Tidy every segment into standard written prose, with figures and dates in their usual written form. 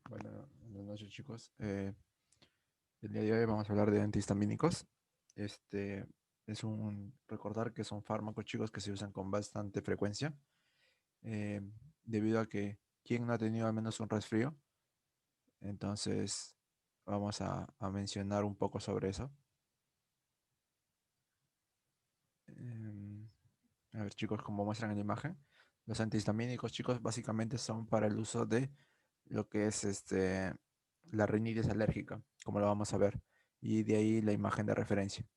Buenas noches, chicos. El día de hoy vamos a hablar de antihistamínicos. Este recordar que son fármacos, chicos, que se usan con bastante frecuencia, eh, debido a que quien no ha tenido al menos un resfrío. Entonces, vamos a mencionar un poco sobre eso. Em, a ver, chicos, como muestran en la imagen, los antihistamínicos, chicos, básicamente son para el uso de lo que es la rinitis alérgica, como lo vamos a ver, y de ahí la imagen de referencia.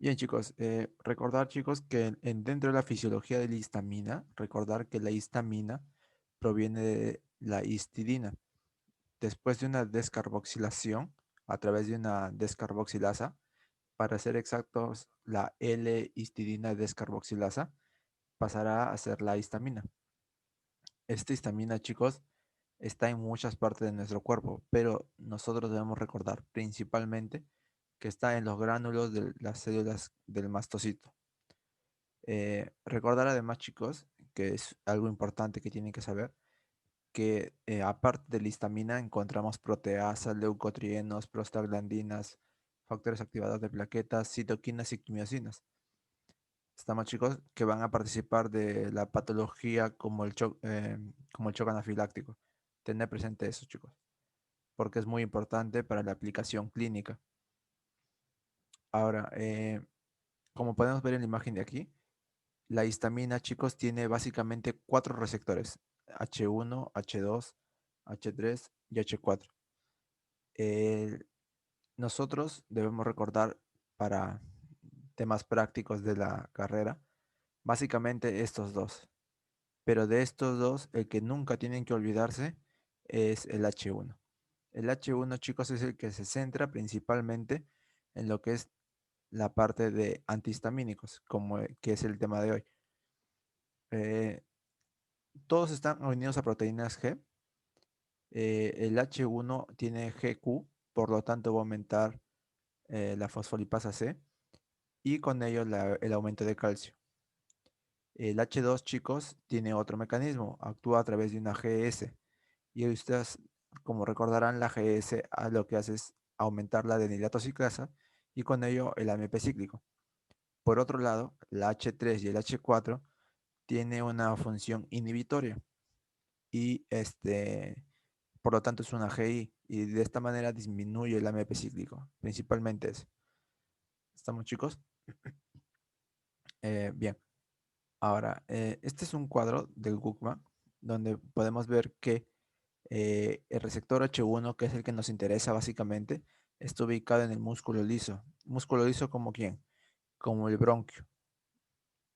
Bien, chicos, recordar, chicos, que dentro de la fisiología de la histamina, recordar que la histamina proviene de la histidina. Después de una descarboxilación, a través de una descarboxilasa, para ser exactos, la L-histidina descarboxilasa pasará a ser la histamina. Esta histamina, chicos, está en muchas partes de nuestro cuerpo, pero nosotros debemos recordar principalmente que está en los gránulos de las células del mastocito. Recordar además, chicos, que es algo importante que tienen que saber, que aparte de la histamina encontramos proteasas, leucotrienos, prostaglandinas, factores activadores de plaquetas, citoquinas y quimiosinas. Estamos, chicos, que van a participar de la patología como el shock anafiláctico. Tener presente eso, chicos, porque es muy importante para la aplicación clínica. Ahora, como podemos ver en la imagen de aquí, la histamina, chicos, tiene básicamente cuatro receptores: H1, H2, H3 y H4. Eh, Nosotros debemos recordar, para temas prácticos de la carrera, básicamente estos dos. Pero de estos dos, el que nunca tienen que olvidarse es el H1. El H1, chicos, es el que se centra principalmente en lo que es la parte de antihistamínicos, como que es el tema de hoy. Eh, Todos están unidos a proteínas G. El H1 tiene GQ, por lo tanto va a aumentar la fosfolipasa C y con ello el aumento de calcio. El H2, chicos, tiene otro mecanismo, actúa a través de una GS. Y ustedes, como recordarán, la GS lo que hace es aumentar la adenilato ciclasa y con ello el AMP cíclico. Por otro lado, la H3 y el H4 tiene una función inhibitoria y por lo tanto es una GI y de esta manera disminuye el AMP cíclico, principalmente eso. ¿Estamos, chicos? Bien, ahora, este es un cuadro del Guckman donde podemos ver que el receptor H1, que es el que nos interesa básicamente, está ubicado en el músculo liso. ¿Músculo liso como quién? Como el bronquio.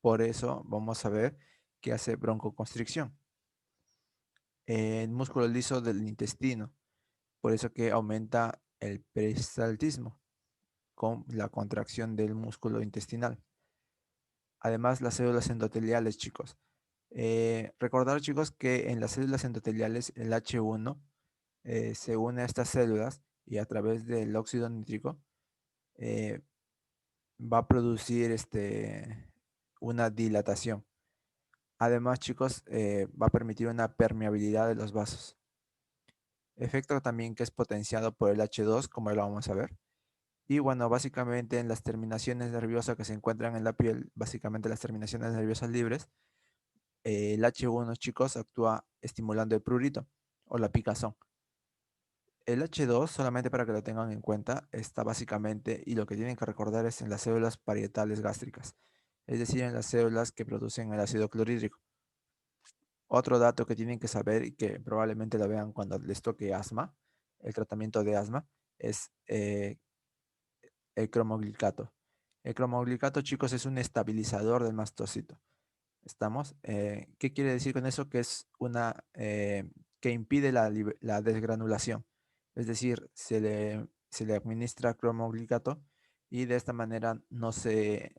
Por eso vamos a ver que hace broncoconstricción. El músculo liso del intestino. Por eso que aumenta el peristaltismo con la contracción del músculo intestinal. Además, las células endoteliales, chicos. Recordar, chicos, que en las células endoteliales el H1 se une a estas células y a través del óxido nítrico eh, va a producir una dilatación. Además, chicos, va a permitir una permeabilidad de los vasos. Efecto también que es potenciado por el H2, como lo vamos a ver. Y bueno, básicamente en las terminaciones nerviosas que se encuentran en la piel, básicamente las terminaciones nerviosas libres, el H1, chicos, actúa estimulando el prurito o la picazón. El H2, solamente para que lo tengan en cuenta, está básicamente, y lo que tienen que recordar es en las células parietales gástricas, es decir, en las células que producen el ácido clorhídrico. Otro dato que tienen que saber y que probablemente lo vean cuando les toque asma, el tratamiento de asma, es el cromoglicato. El cromoglicato, chicos, es un estabilizador del mastocito. ¿Estamos? ¿Qué quiere decir con eso? Que es que impide la desgranulación. Es decir, se le administra cromoglicato y de esta manera no se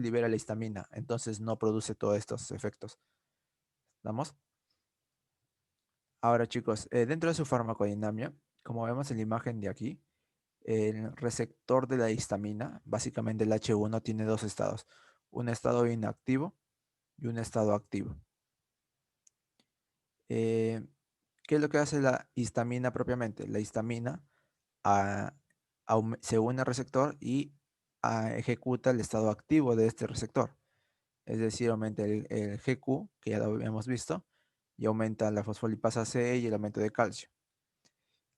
libera la histamina, entonces no produce todos estos efectos. ¿Estamos? Ahora, chicos, dentro de su farmacodinámica, como vemos en la imagen de aquí, el receptor de la histamina, básicamente el H1, tiene dos estados: un estado inactivo y un estado activo. Eh, ¿Qué es lo que hace la histamina propiamente? La histamina ah, se une al receptor y ejecuta el estado activo de este receptor. Es decir, aumenta el GQ, que ya lo habíamos visto, y aumenta la fosfolipasa C y el aumento de calcio.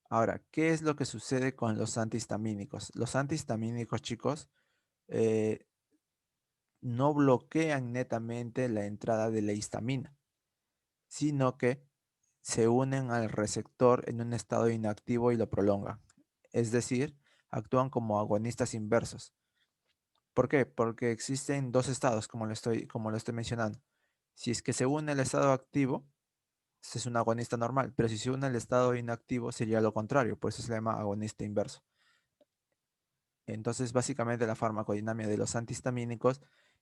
Ahora, ¿qué es lo que sucede con los antihistamínicos? Los antihistamínicos, chicos, eh, no bloquean netamente la entrada de la histamina, sino que se unen al receptor en un estado inactivo y lo prolongan. Es decir, actúan como agonistas inversos. ¿Por qué? Porque existen dos estados, como lo estoy mencionando. Si es que se une el estado activo, este es un agonista normal, pero si se une el estado inactivo sería lo contrario, por eso se llama agonista inverso. Entonces, básicamente la farmacodinámica de los antihistamínicos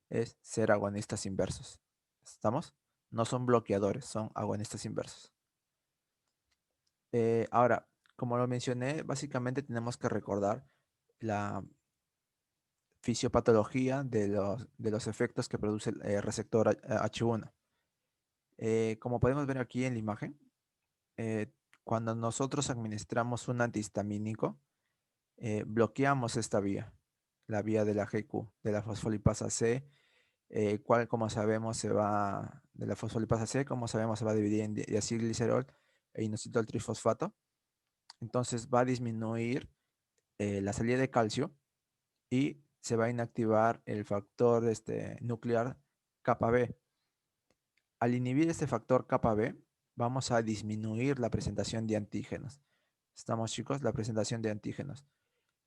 es ser agonistas inversos. ¿Estamos? No son bloqueadores, son agonistas inversos. Ahora, como lo mencioné, básicamente tenemos que recordar la fisiopatología de los efectos que produce el receptor H1. Como podemos ver aquí en la imagen, eh, cuando nosotros administramos un antihistamínico, bloqueamos esta vía, la vía de la GQ, de la fosfolipasa C, cual, como sabemos, de la fosfolipasa C, como sabemos, se va a dividir en diacilglicerol e inositol trifosfato. Entonces va a disminuir la salida de calcio y se va a inactivar el factor nuclear kappa B. Al inhibir este factor kappa B, vamos a disminuir la presentación de antígenos. ¿Estamos, chicos? La presentación de antígenos.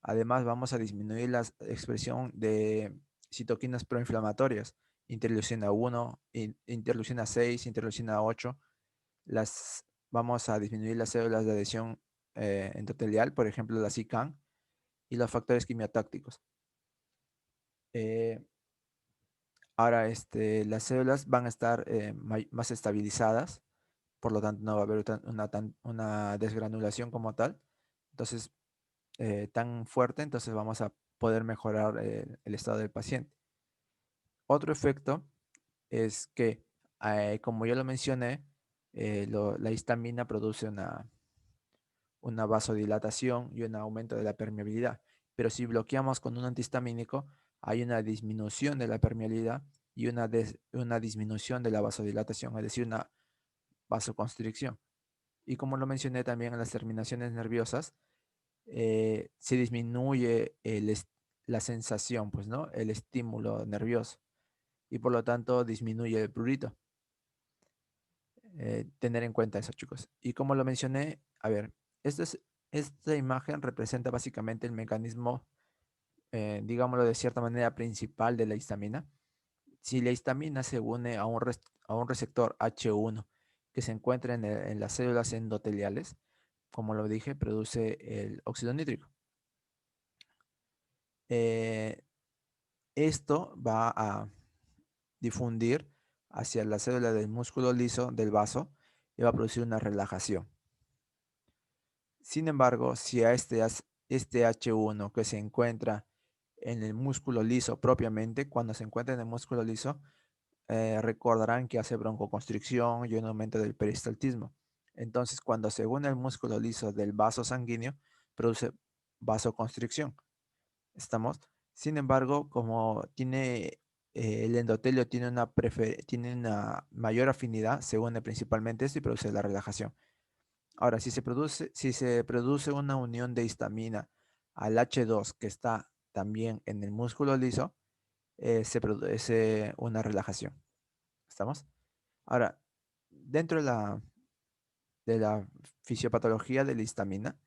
Además, vamos a disminuir la expresión de citoquinas proinflamatorias, interleucina 1, interleucina 6, interleucina 8. Vamos a disminuir las células de adhesión endotelial, por ejemplo, la CICAN, y los factores quimiotácticos. Eh, Ahora, las células van a estar más estabilizadas, por lo tanto no va a haber una desgranulación como tal, entonces tan fuerte, entonces vamos a poder mejorar el estado del paciente. Otro efecto es que, como ya lo mencioné, la histamina produce una vasodilatación y un aumento de la permeabilidad. Pero si bloqueamos con un antihistamínico, hay una disminución de la permeabilidad y una disminución de la vasodilatación, es decir, una vasoconstricción. Y como lo mencioné también en las terminaciones nerviosas, se disminuye la sensación, pues, ¿no? El estímulo nervioso. Y por lo tanto disminuye el prurito. Tener en cuenta eso, chicos. Y como lo mencioné, a ver, esta imagen representa básicamente el mecanismo, digámoslo de cierta manera, principal de la histamina. Si la histamina se une a un receptor H1 que se encuentra en las células endoteliales, como lo dije, produce el óxido nítrico. Eh, Esto va a difundir hacia la célula del músculo liso del vaso y va a producir una relajación. Sin embargo, si a este H1 que se encuentra en el músculo liso propiamente, cuando se encuentra en el músculo liso, recordarán que hace broncoconstricción y un aumento del peristaltismo. Entonces, cuando se une el músculo liso del vaso sanguíneo, produce vasoconstricción. ¿Estamos? Sin embargo, como el endotelio tiene una mayor afinidad, se une principalmente esto y produce la relajación. Ahora, si se produce una unión de histamina al H2 que está también en el músculo liso, se produce una relajación. ¿Estamos? Ahora, dentro de la fisiopatología de la histamina,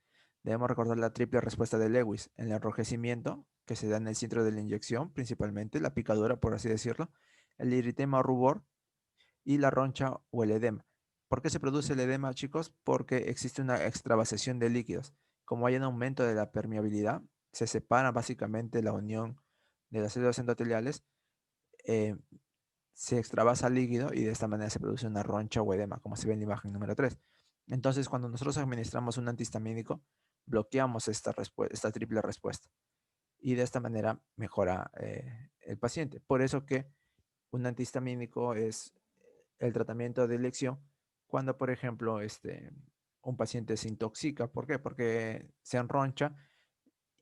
debemos recordar la triple respuesta de Lewis, el enrojecimiento que se da en el centro de la inyección, principalmente la picadura, por así decirlo, el eritema o rubor y la roncha o el edema. ¿Por qué se produce el edema, chicos? Porque existe una extravasación de líquidos. Como hay un aumento de la permeabilidad, se separa básicamente la unión de las células endoteliales, eh, se extravasa líquido y de esta manera se produce una roncha o edema, como se ve en la imagen número 3. Entonces, cuando nosotros administramos un antihistamínico, bloqueamos esta triple respuesta y de esta manera mejora el paciente. Por eso que un antihistamínico es el tratamiento de elección cuando, por ejemplo, un paciente se intoxica. ¿Por qué? Porque se enroncha,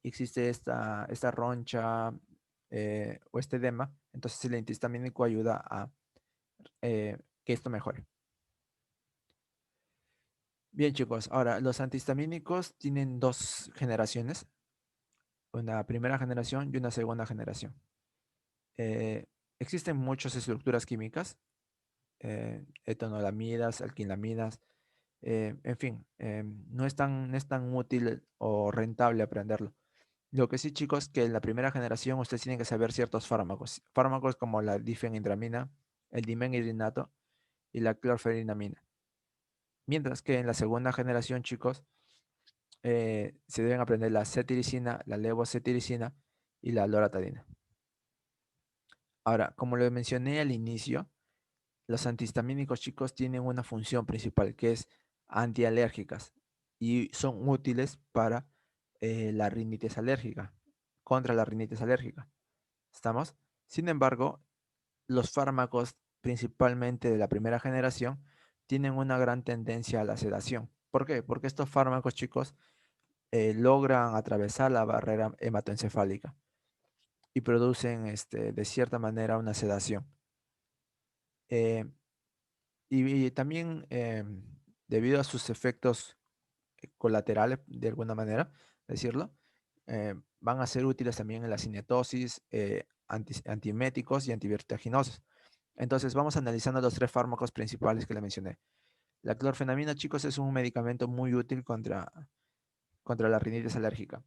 existe esta roncha o este edema, entonces el antihistamínico ayuda a que esto mejore. Bien, chicos, ahora los antihistamínicos tienen dos generaciones, una primera generación y una segunda generación. Eh, Existen muchas estructuras químicas, etonolamidas, alquilamidas, en fin, no es tan útil o rentable aprenderlo. Lo que sí, chicos, que en la primera generación ustedes tienen que saber ciertos fármacos, fármacos como la difenhidramina, el dimenhidrinato y la clorferinamina. Mientras que en la segunda generación, chicos, se deben aprender la cetiricina, la levocetiricina y la loratadina. Ahora, como lo mencioné al inicio, los antihistamínicos, chicos, tienen una función principal que es antialérgicas y son útiles para la rinitis alérgica, contra la rinitis alérgica. ¿Estamos? Sin embargo, los fármacos, principalmente de la primera generación, tienen una gran tendencia a la sedación. ¿Por qué? Porque estos fármacos, chicos, logran atravesar la barrera hematoencefálica y producen, de cierta manera, una sedación. Eh, y también, debido a sus efectos colaterales, de alguna manera, decirlo, van a ser útiles también en la cinetosis, antieméticos y antivertiginosos. Entonces, vamos analizando los tres fármacos principales que le mencioné. La clorfenamina, chicos, es un medicamento muy útil contra la rinitis alérgica.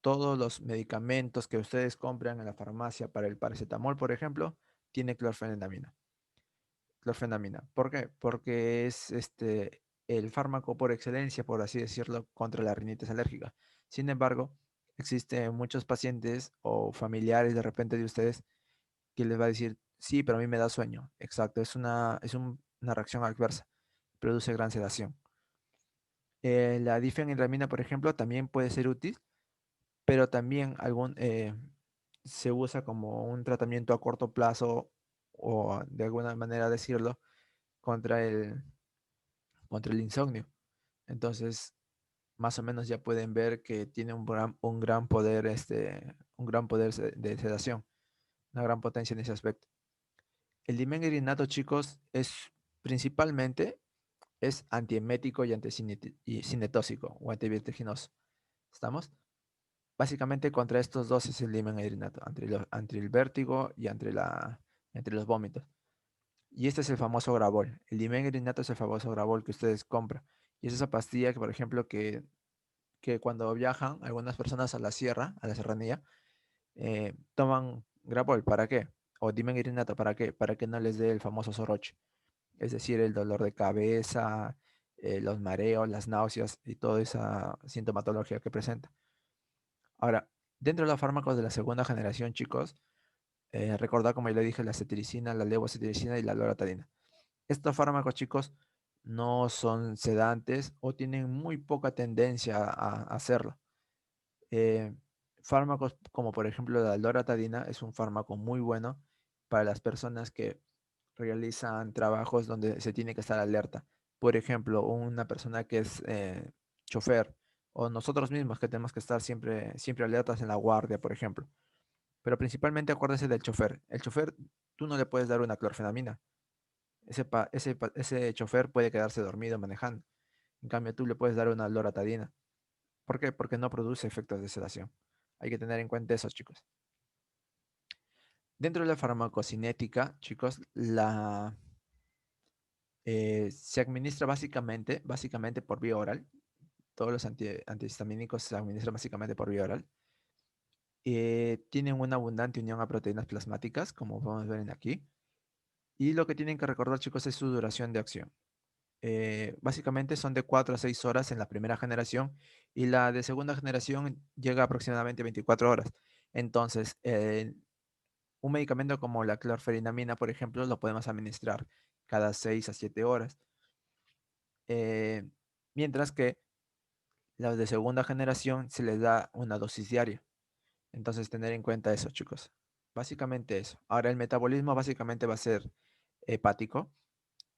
Todos los medicamentos que ustedes compran en la farmacia para el paracetamol, por ejemplo, tiene clorfenamina. Clorfenamina. ¿Por qué? Porque es el fármaco por excelencia, por así decirlo, contra la rinitis alérgica. Sin embargo, existen muchos pacientes o familiares de repente de ustedes que les va a decir, sí, pero a mí me da sueño. Exacto, una reacción adversa. Produce gran sedación. La difenhidramina, por ejemplo, también puede ser útil, pero también se usa como un tratamiento a corto plazo o de alguna manera decirlo contra contra el insomnio. Entonces, más o menos ya pueden ver que tiene un gran poder, de sedación, una gran potencia en ese aspecto. El dimengrinato, chicos, principalmente es antiemético y anticinnetóxico o antivertiginoso. ¿Estamos? Básicamente contra estos dos es el dimengrinato, entre el vértigo y entre los vómitos. Y este es el famoso Gravol. El dimengrinato es el famoso Gravol que ustedes compran. Y es esa pastilla que, por ejemplo, que cuando viajan algunas personas a la sierra, a la serranía, toman Gravol. ¿Para qué? O dimengrinato. ¿Para qué? Para que no les dé el famoso soroche. Es decir, el dolor de cabeza, los mareos, las náuseas y toda esa sintomatología que presenta. Ahora, dentro de los fármacos de la segunda generación, chicos, recordad, como ya le dije, la cetiricina, la levocetiricina y la loratadina. Estos fármacos, chicos, no son sedantes o tienen muy poca tendencia a hacerlo. Eh, Fármacos como por ejemplo la loratadina es un fármaco muy bueno para las personas que realizan trabajos donde se tiene que estar alerta. Por ejemplo, una persona que es chofer o nosotros mismos que tenemos que estar siempre alertas en la guardia, por ejemplo. Pero principalmente acuérdese del chofer. El chofer, tú no le puedes dar una clorfenamina. Ese chofer puede quedarse dormido manejando. En cambio, tú le puedes dar una loratadina. ¿Por qué? Porque no produce efectos de sedación. Hay que tener en cuenta eso, chicos. Dentro de la farmacocinética, chicos, se administra básicamente por vía oral. Todos los antihistamínicos se administran básicamente por vía oral. Tienen una abundante unión a proteínas plasmáticas, como podemos ver en aquí. Y lo que tienen que recordar, chicos, es su duración de acción. Básicamente son de 4 a 6 horas en la primera generación y la de segunda generación llega a aproximadamente 24 horas. Entonces, un medicamento como la clorferinamina, por ejemplo, lo podemos administrar cada 6 a 7 horas. Eh, Mientras que las de segunda generación se les da una dosis diaria. Entonces, tener en cuenta eso, chicos. Básicamente eso. Ahora, el metabolismo básicamente va a ser hepático.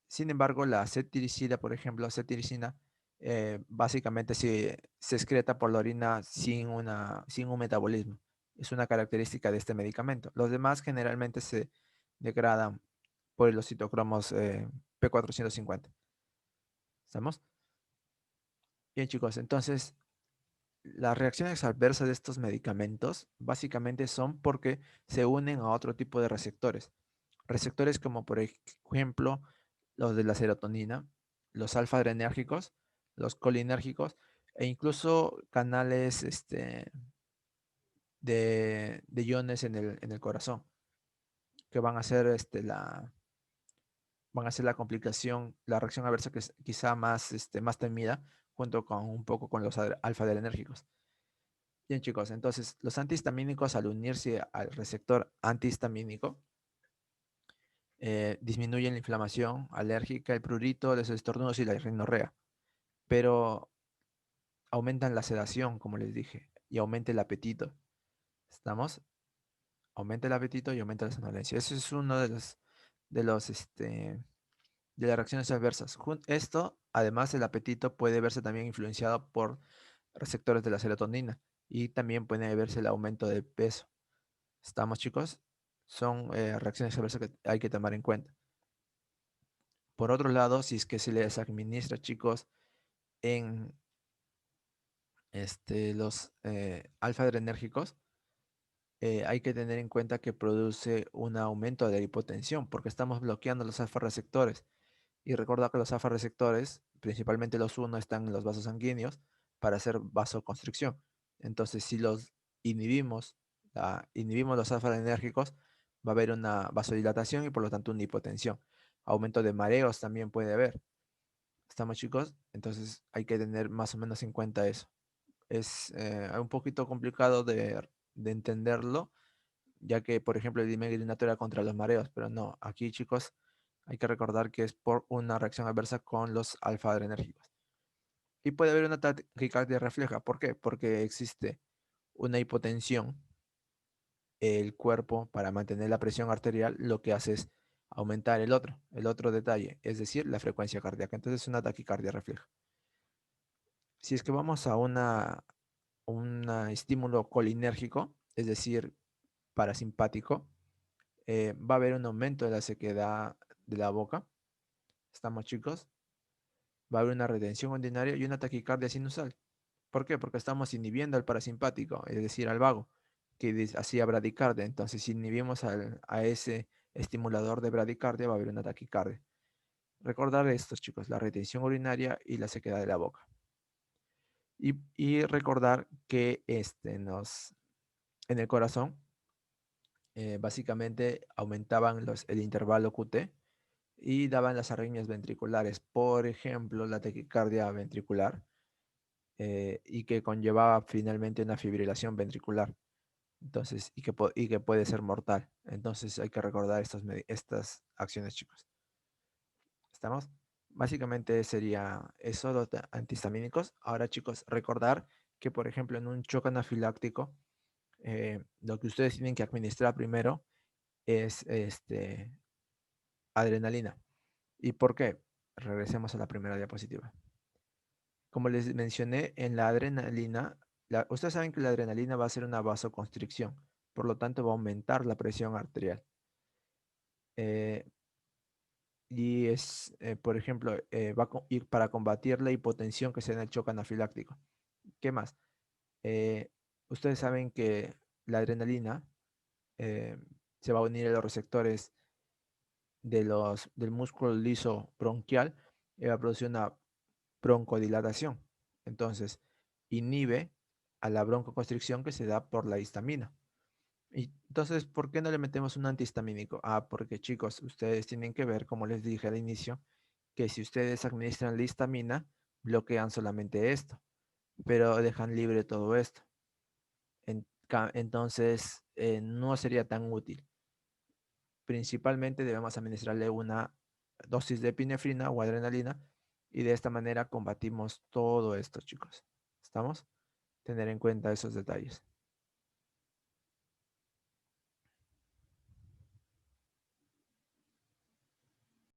Sin embargo, la cetiricina, por ejemplo, cetiricina básicamente se excreta por la orina sin un metabolismo. Es una característica de este medicamento. Los demás generalmente se degradan por los citocromos P450. ¿Estamos? Bien, chicos, entonces las reacciones adversas de estos medicamentos básicamente son porque se unen a otro tipo de receptores. Receptores como por ejemplo los de la serotonina, los alfa-adrenérgicos, los colinérgicos e incluso canales de iones en el corazón que van a hacer van a ser la complicación, la reacción adversa que es quizá más, más temida junto con un poco con los alfa-adrenérgicos. Bien, chicos, entonces los antihistamínicos al unirse al receptor antihistamínico disminuyen la inflamación alérgica, el prurito, los estornudos y la rinorrea, pero aumentan la sedación, como les dije, y aumenta el apetito. ¿Estamos? Aumenta el apetito y aumenta la somnolencia. Eso es uno de los, de las reacciones adversas. Esto, además, el apetito puede verse también influenciado por receptores de la serotonina y también puede verse el aumento de peso. ¿Estamos, chicos? Son reacciones adversas que hay que tomar en cuenta. Por otro lado, si es que se les administra, chicos, en los alfa-adrenérgicos, hay que tener en cuenta que produce un aumento de la hipotensión porque estamos bloqueando los alfa-receptores. Y recuerda que los alfa-receptores, principalmente los 1, están en los vasos sanguíneos para hacer vasoconstricción. Entonces, si los inhibimos, inhibimos los alfa-adrenérgicos, va a haber una vasodilatación y por lo tanto una hipotensión. Aumento de mareos también puede haber. ¿Estamos, chicos? Entonces hay que tener más o menos en cuenta eso. Es un poquito complicado de entenderlo, ya que, por ejemplo, el dimegrinato era contra los mareos, pero no, aquí, chicos, hay que recordar que es por una reacción adversa con los alfa-adrenérgicos. Y puede haber una taquicardia refleja. ¿Por qué? Porque existe una hipotensión. El cuerpo, para mantener la presión arterial, lo que hace es aumentar el otro detalle, es decir, la frecuencia cardíaca. Entonces, es una taquicardia refleja. Si es que vamos a un estímulo colinérgico, es decir, parasimpático, va a haber un aumento de la sequedad de la boca. ¿Estamos, chicos? Va a haber una retención ordinaria y una taquicardia sinusal. ¿Por qué? Porque estamos inhibiendo al parasimpático, es decir, al vago, que hacía bradicardia. Entonces, si inhibimos a ese estimulador de bradicardia, va a haber una taquicardia. Recordar estos, chicos, la retención urinaria y la sequedad de la boca. Y recordar que en el corazón básicamente aumentaban el intervalo QT y daban las arritmias ventriculares, por ejemplo, la taquicardia ventricular, y que conllevaba finalmente una fibrilación ventricular. Entonces, y que puede ser mortal. Entonces hay que recordar estas acciones, chicos. ¿Estamos? Básicamente sería eso, los antihistamínicos. Ahora, chicos, recordar que, por ejemplo, en un choque anafiláctico, lo que ustedes tienen que administrar primero es adrenalina. ¿Y por qué? Regresemos a la primera diapositiva. Como les mencioné, en la adrenalina, ustedes saben que la adrenalina va a ser una vasoconstricción, por lo tanto va a aumentar la presión arterial. Eh, por ejemplo, va a ir para combatir la hipotensión que se da en el choque anafiláctico. ¿Qué más? Eh, ustedes saben que la adrenalina eh, se va a unir a los receptores del músculo liso bronquial y va a producir una broncodilatación. Entonces, inhibe a la broncoconstricción que se da por la histamina. Y entonces, ¿por qué no le metemos un antihistamínico? Ah, porque chicos, ustedes tienen que ver, como les dije al inicio, que si ustedes administran la histamina, bloquean solamente esto, pero dejan libre todo esto. Entonces, no sería tan útil. Principalmente debemos administrarle una dosis de epinefrina o adrenalina y de esta manera combatimos todo esto, chicos. ¿Estamos? Tener en cuenta esos detalles.